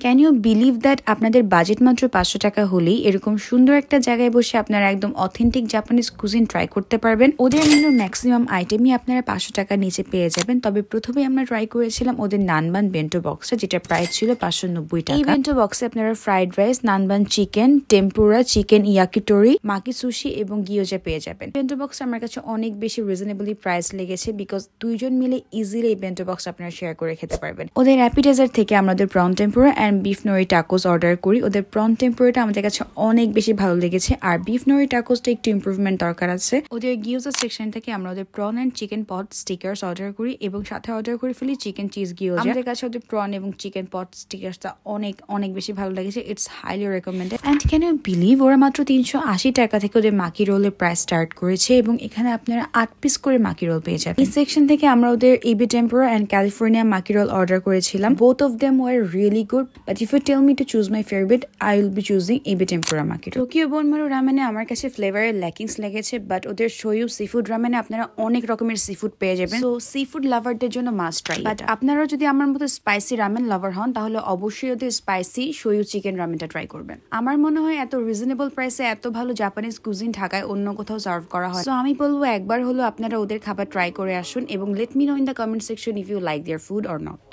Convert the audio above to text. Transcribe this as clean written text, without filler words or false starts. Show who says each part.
Speaker 1: Can you believe that আপনাদের budget মাত্র 500 টাকা হলেই এরকম সুন্দর একটা জায়গায় বসে আপনারা একদম অথেন্টিক জাপানিজ কুজিন ট্রাই করতে পারবেন। ওদের মেনুর ম্যাক্সিমাম আইটেমই আপনারা 500 টাকার নিচে পেয়ে যাবেন। তবে প্রথমে আমরা ট্রাই করেছিলাম ওদের নানবান বেন্টো বক্সটা, যেটা প্রাইস ছিল 590 টাকা। এই বেন্টো বক্সে আপনারা fried rice, nanban chicken, tempura, chicken yakitori, maki sushi এবং গিয়োজা পেয়ে যাবেন। বেন্টো বক্স আমার কাছে অনেক বেশি রিজনেবলি প্রাইস লেগেছে, বিকজ দুইজন মিলে ইজিলি এই বেন্টো বক্স আপনারা শেয়ার করে খেতে পারবেন। ওদের অ্যাপিটাইজার থেকে আমাদের prawn tempura and beef nori tacos order করি। ওদের প্রন টেম্পুরাটা আমাদের কাছে অনেক বেশি ভালো লেগেছে, আর বিফ নরি টাকোসটা একটু ইমপ্রুভমেন্ট দরকার আছে। ওদের গিয়োজা সেকশন থেকে আমরা ওদের prawn and chicken pot stickers order করি এবং সাথে অর্ডার করে ফেলি চিকেন চিজ গিয়োজা। আমাদের কাছে ওদের প্রন এবং চিকেন পট স্টিকার্সটা অনেক অনেক বেশি ভালো লেগেছে। It's highly recommended. And can you believe ওরা মাত্র 380 টাকা থেকে ওদের মাকি রোলের প্রাইস স্টার্ট করেছে এবং এখানে আপনারা 8 পিস করে মাকি রোল পেয়ে যাবেন। এই সেকশন থেকে আমরা ওদের ebi tempura and California maki roll order করেছিলাম। Both of them were really good, but if you tell me to choose my favourite, I will be choosing ebi tempura maki roll. Tokyo Bonmaru রামেনে আমার কাছে ফ্লেভারের lackings লেগেছে, but ওদের শোয়ু seafood রামেনে আপনারা অনেক রকমের সিফুড পেয়ে যাবেন। সো সিফুড লাভারদের জন্য মাস্ট ট্রাই। বাট আপনারা যদি আমার মতো স্পাইসি রামেন লাভার হন, তাহলে অবশ্যই ওদের স্পাইসি শোয়ু চিকেন রামেনটা ট্রাই করবেন। আমার মনে হয় এত রিজনেবল প্রাইসে এত ভালো জাপানিজ কুজিন ঢাকায় অন্য কোথাও সার্ভ করা হয়। সো আমি বলবো একবার হলো আপনারা ওদের খাবার ট্রাই করে আসুন এবং let me know in the comment section if you like their food or not.